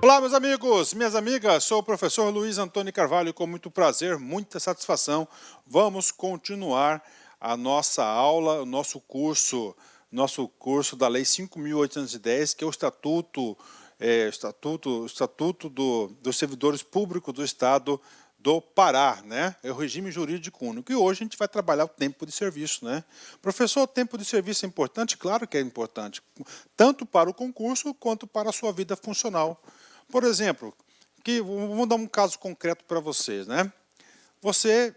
Olá, meus amigos, minhas amigas, sou o professor Luiz Antônio Carvalho e com muito prazer, muita satisfação, vamos continuar a nossa aula, o nosso curso da Lei 5.810, que é o Estatuto dos Servidores Públicos do Estado do Pará, né? É o regime jurídico único. E hoje a gente vai trabalhar o tempo de serviço, né? Professor, o tempo de serviço é importante? Claro que é importante, tanto para o concurso quanto para a sua vida funcional. Por exemplo, vamos dar um caso concreto para vocês, né? Você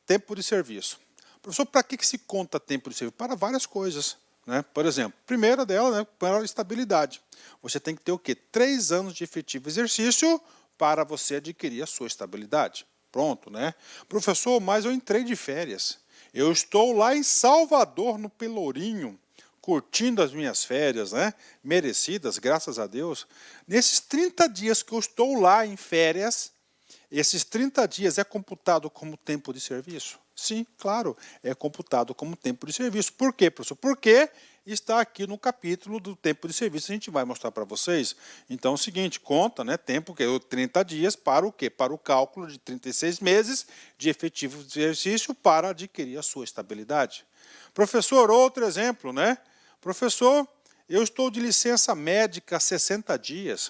tempo de serviço. Professor, para que se conta tempo de serviço? Para várias coisas, né? Por exemplo, primeira dela, né, para a estabilidade. Você tem que ter o quê? 3 anos de efetivo exercício para você adquirir a sua estabilidade. Pronto, né? Professor, mas eu entrei de férias. Eu estou lá em Salvador, no Pelourinho, curtindo as minhas férias, né? Merecidas, graças a Deus. Nesses 30 dias que eu estou lá em férias, esses 30 dias é computado como tempo de serviço? Sim, claro, é computado como tempo de serviço. Por quê, professor? Porque está aqui no capítulo do tempo de serviço, a gente vai mostrar para vocês. Então é o seguinte, conta, né, tempo que é 30 dias para o quê? Para o cálculo de 36 meses de efetivo de exercício para adquirir a sua estabilidade. Professor, outro exemplo, né? Professor, eu estou de licença médica há 60 dias.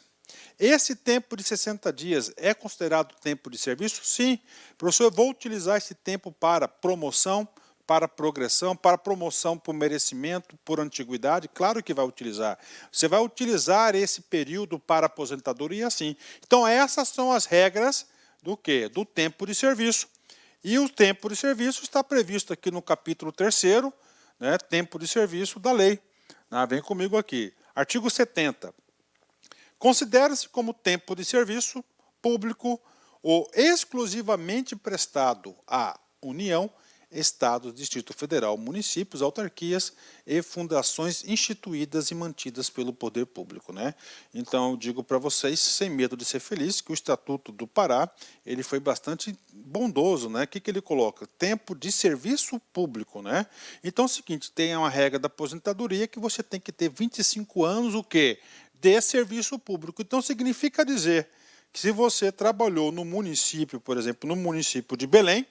Esse tempo de 60 dias é considerado tempo de serviço? Sim. Professor, eu vou utilizar esse tempo para promoção, para progressão, para promoção por merecimento, por antiguidade? Claro que vai utilizar. Você vai utilizar esse período para aposentadoria, sim. Então, essas são as regras do quê? Do tempo de serviço. E o tempo de serviço está previsto aqui no capítulo 3º, né, tempo de serviço da lei. Vem comigo aqui. Artigo 70. Considera-se como tempo de serviço público ou exclusivamente prestado à União, Estados, Distrito Federal, municípios, autarquias e fundações instituídas e mantidas pelo poder público, né? Então, eu digo para vocês, sem medo de ser feliz, que o Estatuto do Pará, ele foi bastante bondoso, né? O que ele coloca? Tempo de serviço público, né? Então, é o seguinte, tem uma regra da aposentadoria que você tem que ter 25 anos, o quê? De serviço público. Então, significa dizer que se você trabalhou no município, por exemplo, no município de Belém,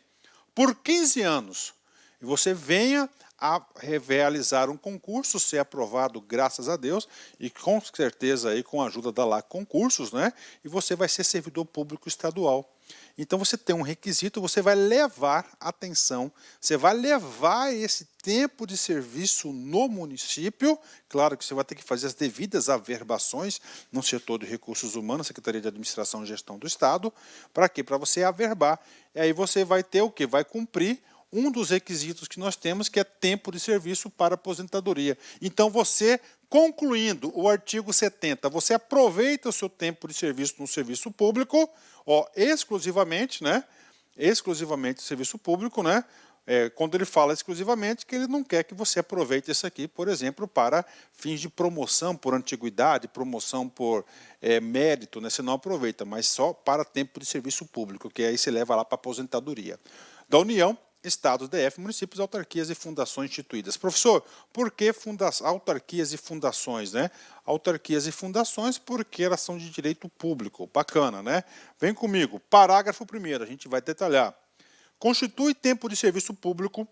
por 15 anos, e você venha a realizar um concurso, ser aprovado, graças a Deus, e com certeza aí com a ajuda da LAC Concursos, né? E você vai ser servidor público estadual. Então você tem um requisito, você vai levar atenção, você vai levar esse tempo de serviço no município, claro que você vai ter que fazer as devidas averbações no setor de recursos humanos, Secretaria de Administração e Gestão do Estado, para quê? Para você averbar. E aí você vai ter o quê? Vai cumprir um dos requisitos que nós temos, que é tempo de serviço para aposentadoria. Então, você, concluindo o artigo 70, você aproveita o seu tempo de serviço no serviço público, exclusivamente, né? Exclusivamente o serviço público, né? Quando ele fala exclusivamente, que ele não quer que você aproveite isso aqui, por exemplo, para fins de promoção por antiguidade, promoção por mérito, né? Você não aproveita, mas só para tempo de serviço público, que aí você leva lá para a aposentadoria. Da União, Estados, DF, municípios, autarquias e fundações instituídas. Professor, por que autarquias e fundações, né? Autarquias e fundações porque elas são de direito público. Bacana, né? Vem comigo. Parágrafo 1º, a gente vai detalhar. Constitui tempo de serviço público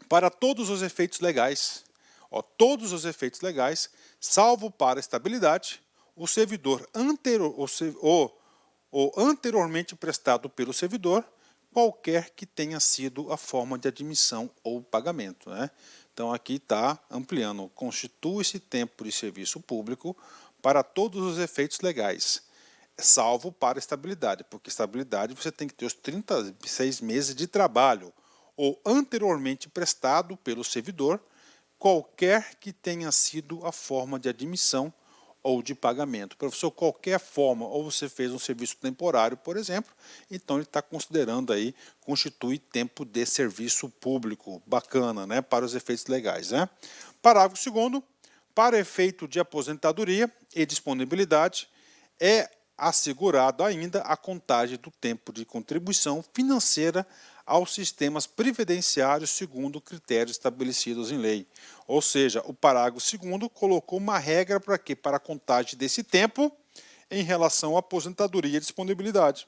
para todos os efeitos legais. Todos os efeitos legais, salvo para estabilidade, o servidor anteriormente prestado pelo servidor, qualquer que tenha sido a forma de admissão ou pagamento, né? Então, aqui está ampliando. Constitui-se tempo de serviço público para todos os efeitos legais, salvo para estabilidade, porque estabilidade você tem que ter os 36 meses de trabalho, ou anteriormente prestado pelo servidor, qualquer que tenha sido a forma de admissão ou de pagamento. Professor, qualquer forma, ou você fez um serviço temporário, por exemplo, então ele está considerando aí, constitui tempo de serviço público, bacana, né, para os efeitos legais, né? Parágrafo 2º, para efeito de aposentadoria e disponibilidade, é assegurado ainda a contagem do tempo de contribuição financeira aos sistemas previdenciários segundo critérios estabelecidos em lei. Ou seja, o parágrafo 2º colocou uma regra para quê? Para a contagem desse tempo em relação à aposentadoria e disponibilidade.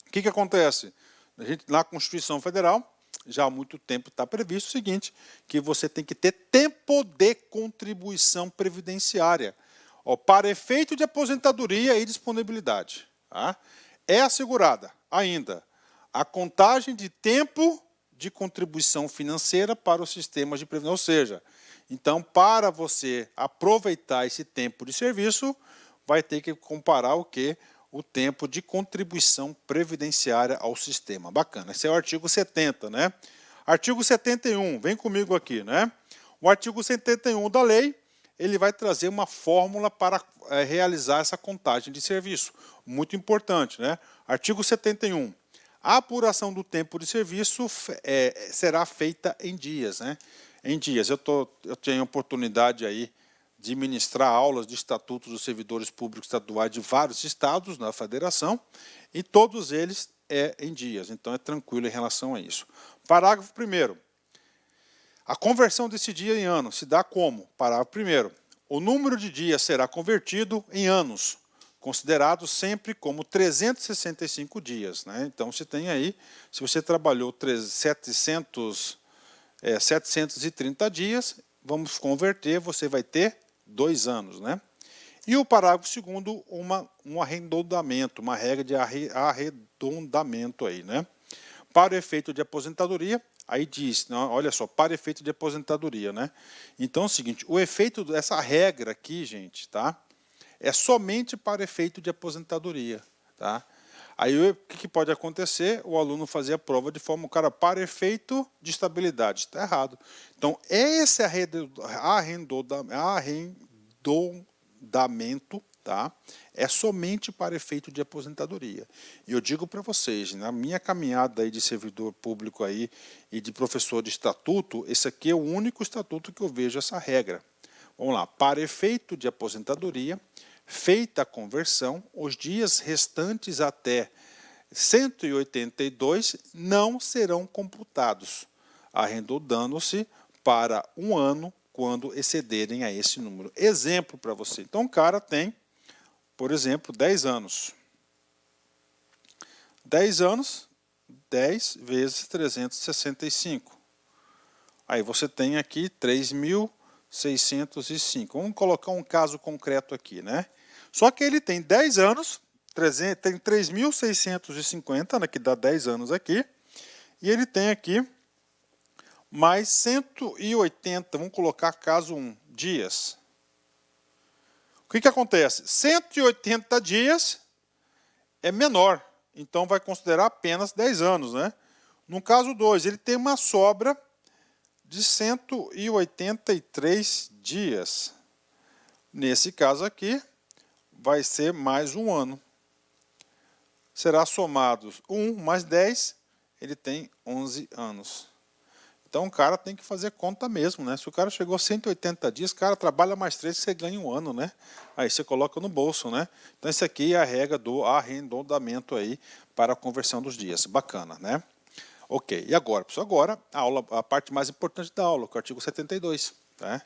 O que acontece? Na Constituição Federal, já há muito tempo está previsto o seguinte, que você tem que ter tempo de contribuição previdenciária, para efeito de aposentadoria e disponibilidade. Tá? É assegurada ainda a contagem de tempo de contribuição financeira para os sistemas de previdência, ou seja, então, para você aproveitar esse tempo de serviço, vai ter que comparar o quê? O tempo de contribuição previdenciária ao sistema. Bacana. Esse é o artigo 70, né? Artigo 71, vem comigo aqui, né? O artigo 71 da lei, ele vai trazer uma fórmula para realizar essa contagem de serviço. Muito importante, né? Artigo 71. A apuração do tempo de serviço será feita em dias, né? Em dias. Eu tenho oportunidade aí de ministrar aulas de estatutos dos servidores públicos estaduais de vários estados na federação, e todos eles em dias, então é tranquilo em relação a isso. Parágrafo 1º. A conversão desse dia em ano se dá como? Parágrafo 1º. O número de dias será convertido em anos, considerado sempre como 365 dias. Né? Então, você tem aí, se você trabalhou 730 dias, vamos converter, você vai ter 2 anos. Né? E o parágrafo 2º, um arredondamento, uma regra de arredondamento aí. Né? Para o efeito de aposentadoria, aí diz, não, olha só, para efeito de aposentadoria. Né? Então é o seguinte, o efeito dessa regra aqui, gente, tá? É somente para efeito de aposentadoria. Tá? Aí o que pode acontecer? O aluno fazer a prova de forma, para efeito de estabilidade. Está errado. Então, esse arredondamento, tá? É somente para efeito de aposentadoria. E eu digo para vocês, na minha caminhada aí de servidor público aí e de professor de estatuto, esse aqui é o único estatuto que eu vejo essa regra. Vamos lá, para efeito de aposentadoria, feita a conversão, os dias restantes até 182 não serão computados, arredondando-se para 1 ano quando excederem a esse número. Exemplo para você. Então, o cara tem, por exemplo, 10 anos. 10 anos, 10 vezes 365. Aí você tem aqui 3.605. Vamos colocar um caso concreto aqui, né? Só que ele tem 10 anos, tem 3.650, né, que dá 10 anos aqui, e ele tem aqui mais 180, vamos colocar caso 1, dias. O que acontece? 180 dias é menor, então vai considerar apenas 10 anos. Né? No caso 2, ele tem uma sobra de 183 dias. Nesse caso aqui, vai ser mais 1 ano. Será somado 1 mais 10, ele tem 11 anos. Então o cara tem que fazer conta mesmo, né? Se o cara chegou a 180 dias, o cara trabalha mais 3 e você ganha 1 ano, né? Aí você coloca no bolso, né? Então essa aqui é a regra do arredondamento aí para a conversão dos dias. Bacana, né? Ok, e agora? Pessoal, agora a parte mais importante da aula, que é o artigo 72. Tá?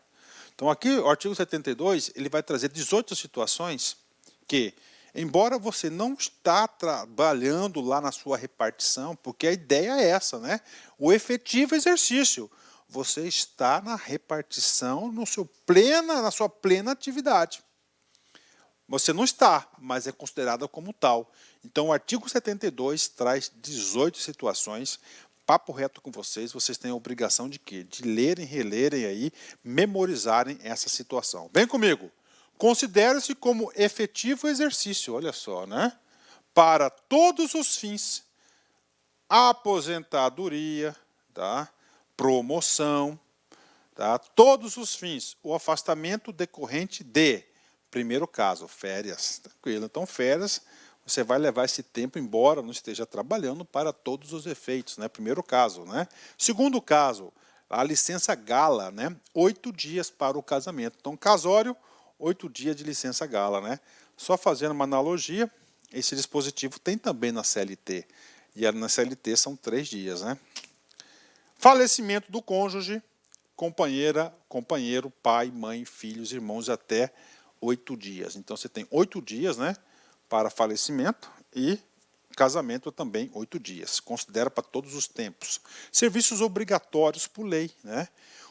Então aqui o artigo 72, ele vai trazer 18 situações que, embora você não está trabalhando lá na sua repartição, porque a ideia é essa, né? O efetivo exercício. Você está na repartição na sua plena atividade. Você não está, mas é considerada como tal. Então o artigo 72 traz 18 situações. Papo reto com vocês, vocês têm a obrigação de quê? De lerem, relerem aí, memorizarem essa situação. Vem comigo. Considera-se como efetivo exercício, olha só, né? Para todos os fins, aposentadoria, tá? Promoção, tá? Todos os fins, o afastamento decorrente de, primeiro caso, férias, tranquilo. Então, férias, você vai levar esse tempo, embora não esteja trabalhando, para todos os efeitos, né? Primeiro caso, né? Segundo caso, a licença gala, né? 8 dias para o casamento. Então, casório, 8 dias de licença gala, né? Só fazendo uma analogia, esse dispositivo tem também na CLT. E na CLT são 3 dias, né? Falecimento do cônjuge, companheira, companheiro, pai, mãe, filhos, irmãos, até 8 dias. Então, você tem 8 dias, né? para falecimento e casamento também 8 dias. Considera para todos os tempos. Serviços obrigatórios por lei, né?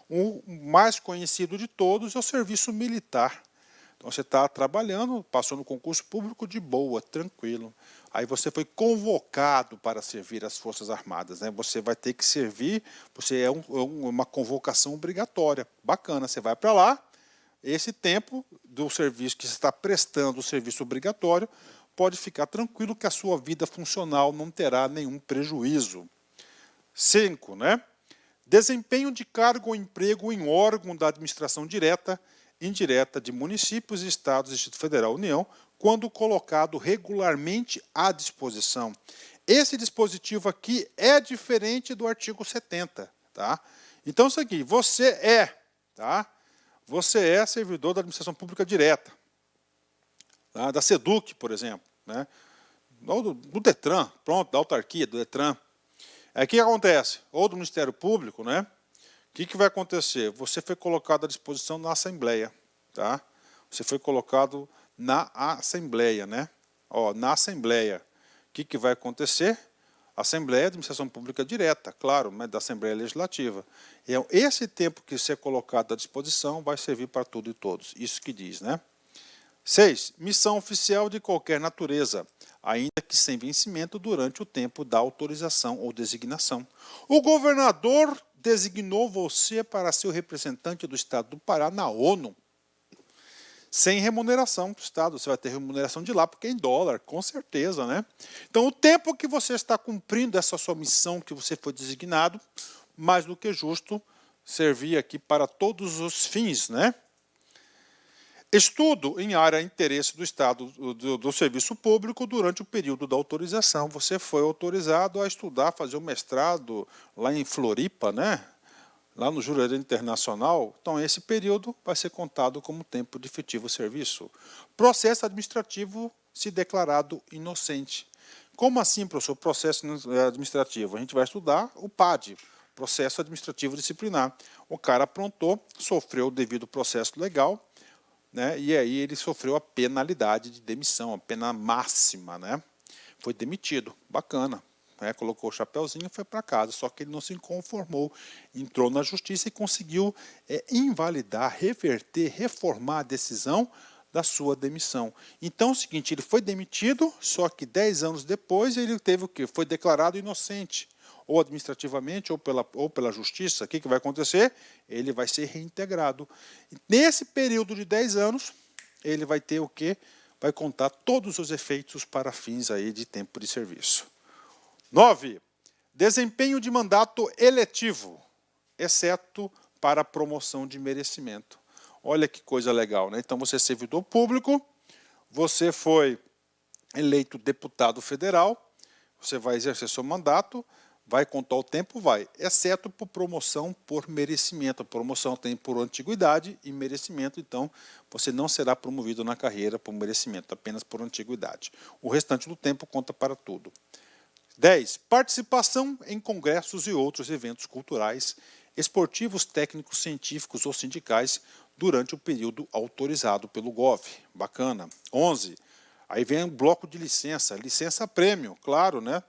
O mais conhecido de todos é o serviço militar. Então você está trabalhando, passou no concurso público de boa, tranquilo. Aí você foi convocado para servir as Forças Armadas, né? Você vai ter que servir, você é uma convocação obrigatória. Bacana, você vai para lá, esse tempo do serviço que você está prestando, o serviço obrigatório, pode ficar tranquilo que a sua vida funcional não terá nenhum prejuízo. 5, né? Desempenho de cargo ou emprego em órgão da administração direta, indireta de municípios, estados, Distrito Federal, União, quando colocado regularmente à disposição. Esse dispositivo aqui é diferente do artigo 70, tá? Então, isso aqui, tá? Você é servidor da administração pública direta, tá? Da SEDUC, por exemplo, né? Do DETRAN, pronto, da autarquia, do DETRAN. Aí o que acontece? Ou do Ministério Público, né? O que vai acontecer? Você foi colocado à disposição na Assembleia, tá? Você foi colocado na Assembleia, né? Ó, na Assembleia. O que vai acontecer? Assembleia é administração pública direta, claro, mas da Assembleia Legislativa. E esse tempo que você é colocado à disposição vai servir para tudo e todos. Isso que diz, né? 6. Missão oficial de qualquer natureza, ainda que sem vencimento durante o tempo da autorização ou designação. O governador designou você para ser o representante do Estado do Pará na ONU, sem remuneração do Estado. Você vai ter remuneração de lá, porque é em dólar, com certeza, né? Então, o tempo que você está cumprindo essa sua missão que você foi designado, mais do que justo, servir aqui para todos os fins, né? Estudo em área de interesse do Estado do Serviço Público durante o período da autorização. Você foi autorizado a estudar, fazer o mestrado lá em Floripa, né? Lá no Juruena Internacional. Então, esse período vai ser contado como tempo de efetivo serviço. Processo administrativo se declarado inocente. Como assim, professor, processo administrativo? A gente vai estudar o PAD, processo administrativo disciplinar. O cara aprontou, sofreu o devido processo legal, né? E aí ele sofreu a penalidade de demissão, a pena máxima, né? Foi demitido, bacana, né? Colocou o chapéuzinho e foi para casa, só que ele não se conformou, entrou na justiça e conseguiu invalidar, reverter, reformar a decisão da sua demissão. Então é o seguinte, ele foi demitido, só que 10 anos depois ele teve o quê? Foi declarado inocente, ou administrativamente, ou pela justiça. O que vai acontecer? Ele vai ser reintegrado. Nesse período de 10 anos, ele vai ter o quê? Vai contar todos os efeitos para fins aí de tempo de serviço. 9. Desempenho de mandato eletivo, exceto para promoção de merecimento. Olha que coisa legal, né? Então, você é servidor público, você foi eleito deputado federal, você vai exercer seu mandato, vai contar o tempo? Vai, exceto por promoção por merecimento. A promoção tem por antiguidade e merecimento, então você não será promovido na carreira por merecimento, apenas por antiguidade. O restante do tempo conta para tudo. 10. Participação em congressos e outros eventos culturais, esportivos, técnicos, científicos ou sindicais durante o período autorizado pelo GOV. Bacana. 11. Aí vem um bloco de licença, licença prêmio, claro, né?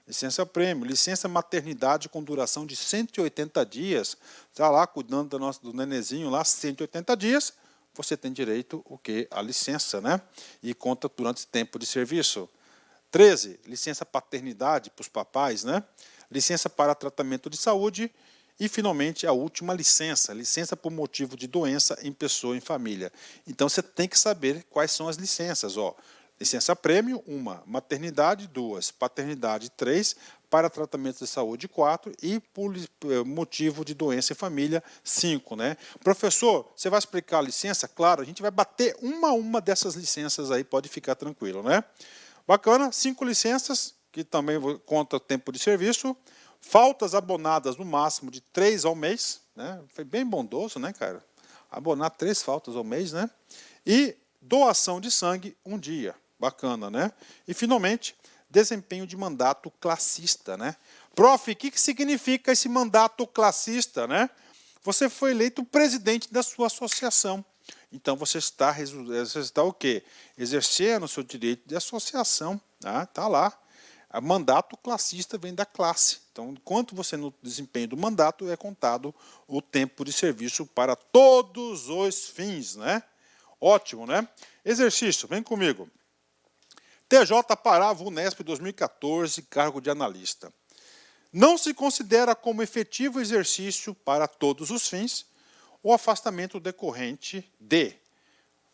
Licença prêmio, licença maternidade com duração de 180 dias, está lá cuidando do nenezinho lá, 180 dias, você tem direito o quê? A licença, né? E conta durante esse tempo de serviço. 13, licença paternidade para os papais, né? Licença para tratamento de saúde e, finalmente, a última licença, licença por motivo de doença em pessoa e família. Então, você tem que saber quais são as licenças, ó. Licença prêmio, 1. Maternidade, 2. Paternidade, 3. Para tratamento de saúde, 4. E por motivo de doença em família, 5. Né? Professor, você vai explicar a licença? Claro, a gente vai bater uma a uma dessas licenças aí, pode ficar tranquilo, né? Bacana, 5 licenças, que também conta tempo de serviço. Faltas abonadas no máximo de 3 ao mês, né? Foi bem bondoso, né, cara? Abonar 3 faltas ao mês, né? E doação de sangue, 1 dia. Bacana, né? E, finalmente, desempenho de mandato classista, né? Prof, o que significa esse mandato classista, né? Você foi eleito presidente da sua associação. Então você está o quê? Exercendo o seu direito de associação. Tá lá. O mandato classista vem da classe. Então, enquanto você no desempenho do mandato, é contado o tempo de serviço para todos os fins, né? Ótimo, né? Exercício, vem comigo. TJ Pará VUNESP 2014, cargo de analista. Não se considera como efetivo exercício para todos os fins o afastamento decorrente de.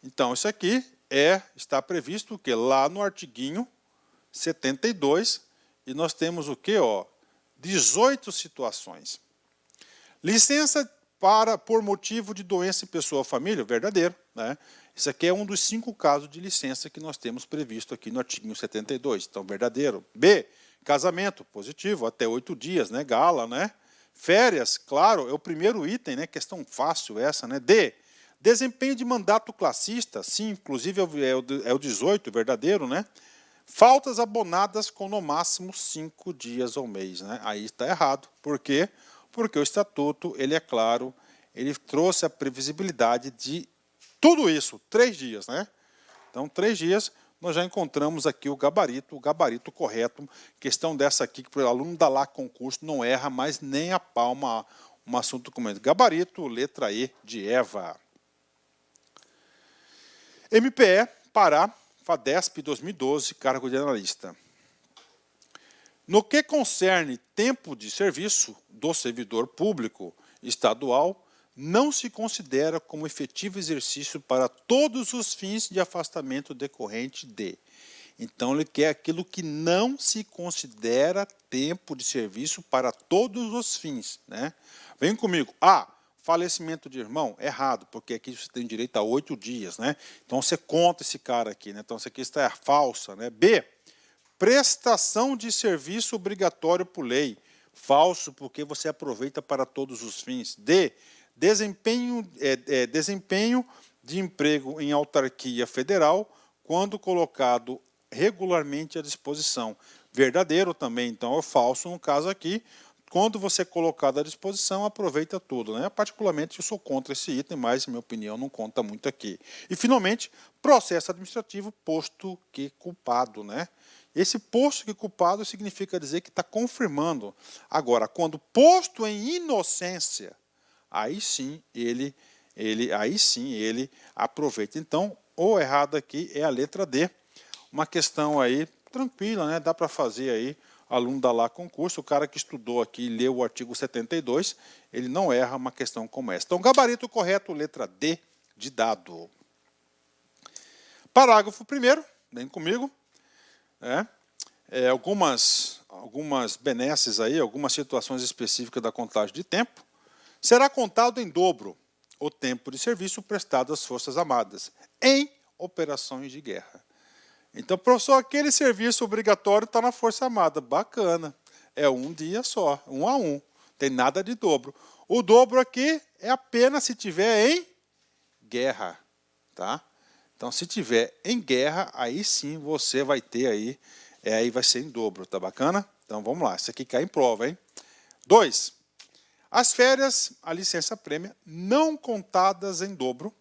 Então, isso aqui está previsto que lá no artiguinho 72, e nós temos o quê? 18 situações. Licença por motivo de doença em pessoa ou família, verdadeiro, né? Isso aqui é um dos 5 casos de licença que nós temos previsto aqui no artigo 72, então verdadeiro. B, casamento, positivo, até 8 dias, né? Gala, né? Férias, claro, é o primeiro item, né? Questão fácil essa, né? D, desempenho de mandato classista, sim, inclusive é o 18, verdadeiro, né? Faltas abonadas com no máximo 5 dias ao mês, né? Aí está errado. Por quê? Porque o estatuto, ele é claro, ele trouxe a previsibilidade de tudo isso, 3 dias, né? Então, 3 dias, nós já encontramos aqui o gabarito correto. Questão dessa aqui, que o aluno da lá concurso não erra mais nem a palma um assunto como esse. Gabarito, letra E de Eva. MPE, Pará, FADESP 2012, cargo de analista. No que concerne tempo de serviço do servidor público estadual, não se considera como efetivo exercício para todos os fins de afastamento decorrente de. Então, ele quer aquilo que não se considera tempo de serviço para todos os fins, né? Vem comigo. A, falecimento de irmão, errado, porque aqui você tem direito a 8 dias, né? Então, você conta esse cara aqui, né? Então, isso aqui está falsa, né? B, prestação de serviço obrigatório por lei, falso, porque você aproveita para todos os fins. D, desempenho de emprego em autarquia federal, quando colocado regularmente à disposição. Verdadeiro também, então é falso no caso aqui. Quando você é colocado à disposição, aproveita tudo, né? Particularmente, eu sou contra esse item, mas, minha opinião, não conta muito aqui. E, finalmente, processo administrativo posto que culpado, né? Esse posto que culpado significa dizer que está confirmando. Agora, quando posto em inocência, aí sim ele aproveita. Então, o errado aqui é a letra D. Uma questão aí tranquila, né? Dá para fazer aí, aluno da lá concurso, o cara que estudou aqui e leu o artigo 72, ele não erra uma questão como essa. Então, gabarito correto, letra D de dado. Parágrafo 1º, vem comigo. Algumas benesses aí, algumas situações específicas da contagem de tempo. Será contado em dobro o tempo de serviço prestado às Forças Armadas em operações de guerra. Então, professor, aquele serviço obrigatório está na Força Armada. Bacana. É um dia só, 1 a 1. Tem nada de dobro. O dobro aqui é apenas se tiver em guerra. Tá? Então, se tiver em guerra, aí sim você vai ter aí vai ser em dobro, tá bacana? Então vamos lá, isso aqui cai em prova, hein? 2. As férias, a licença-prêmio, não contadas em dobro,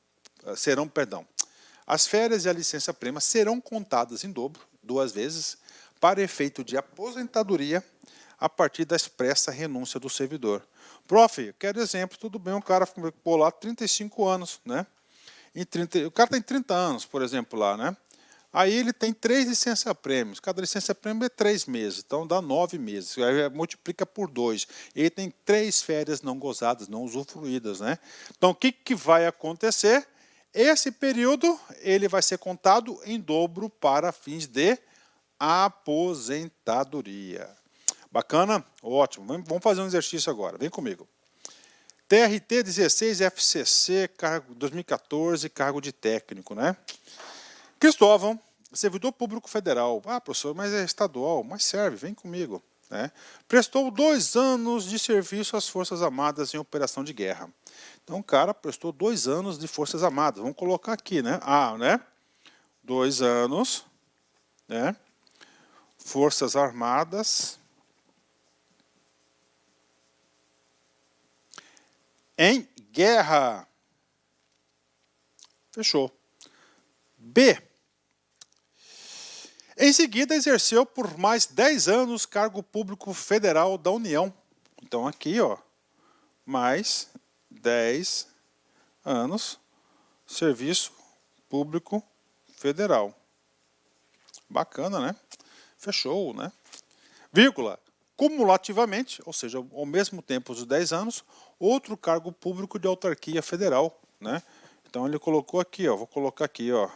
as férias e a licença-prêmio serão contadas em dobro, 2 vezes, para efeito de aposentadoria, a partir da expressa renúncia do servidor. Prof, quero exemplo, tudo bem, um cara ficou lá 35 anos, né? O cara tem 30 anos, por exemplo, lá, né? Aí ele tem 3 licença-prêmios. Cada licença-prêmio é 3 meses, então dá 9 meses. Aí multiplica por 2. Ele tem 3 férias não gozadas, não usufruídas, né? Então, o que vai acontecer? Esse período ele vai ser contado em dobro para fins de aposentadoria. Bacana? Ótimo. Vamos fazer um exercício agora. Vem comigo. TRT 16 FCC, cargo 2014, cargo de técnico, né? Cristóvão, servidor público federal. Ah, professor, mas é estadual. Mas serve, vem comigo. Né? Prestou 2 anos de serviço às Forças Armadas em operação de guerra. Então, o cara prestou 2 anos de Forças Armadas. Vamos colocar aqui, né? Ah, né? 2 anos, né? Forças Armadas em guerra. Fechou. B. Em seguida, exerceu por mais 10 anos cargo público federal da União. Então, aqui, ó, mais 10 anos, serviço público federal. Bacana, né? Fechou, né? Vírgula. Cumulativamente, ou seja, ao mesmo tempo dos 10 anos, outro cargo público de autarquia federal, né? Então, ele colocou aqui, ó, vou colocar aqui, ó,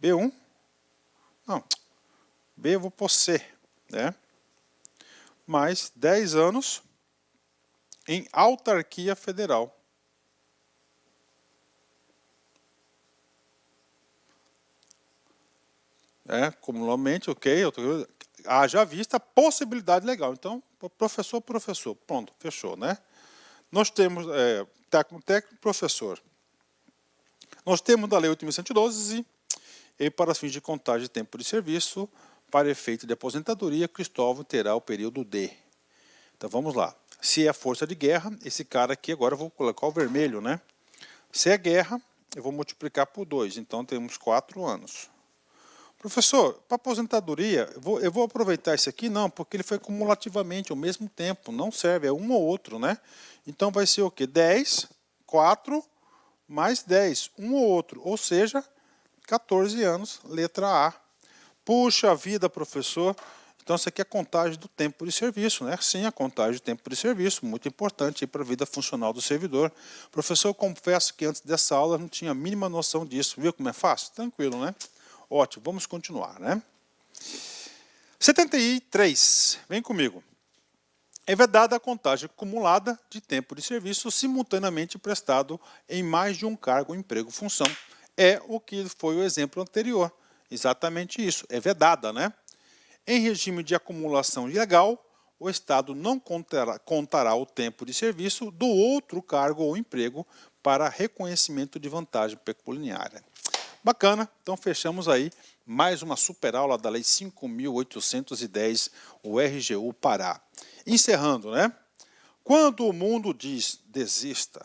B1. Não, B eu vou pôr C, né? Mais 10 anos em autarquia federal. Cumulamente, ok, haja vista possibilidade legal. Então, professor, pronto, fechou, né? Nós temos técnico, professor. Nós temos da Lei 8.112 e para fins de contagem de tempo de serviço, para efeito de aposentadoria, Cristóvão terá o período D. Então, vamos lá. Se é força de guerra, esse cara aqui, agora eu vou colocar o vermelho, né? Se é guerra, eu vou multiplicar por 2, então temos 4 anos. Professor, para aposentadoria, eu vou aproveitar esse aqui? Não, porque ele foi cumulativamente ao mesmo tempo, não serve, é um ou outro, né? Então vai ser o quê? 10, 4, mais 10, um ou outro, ou seja, 14 anos, letra A. Puxa vida, professor, então isso aqui é a contagem do tempo de serviço, né? Sim, a contagem do tempo de serviço, muito importante para a vida funcional do servidor. Professor, eu confesso que antes dessa aula eu não tinha a mínima noção disso, viu como é fácil? Tranquilo, né? Ótimo, vamos continuar, né? 73, vem comigo. É vedada a contagem acumulada de tempo de serviço simultaneamente prestado em mais de um cargo, emprego, função. É o que foi o exemplo anterior. Exatamente isso, é vedada, né? Em regime de acumulação ilegal, o Estado não contará o tempo de serviço do outro cargo ou emprego para reconhecimento de vantagem pecuniária. Bacana, então fechamos aí mais uma super aula da Lei 5.810, o RGU Pará. Encerrando, né? Quando o mundo diz desista,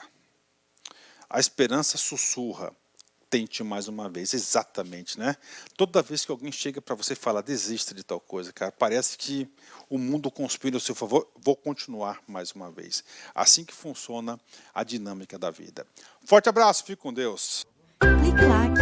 a esperança sussurra, tente mais uma vez. Exatamente, né? Toda vez que alguém chega para você e fala, desista de tal coisa, cara, parece que o mundo conspira ao seu favor, vou continuar mais uma vez. Assim que funciona a dinâmica da vida. Forte abraço, fique com Deus. Clique like.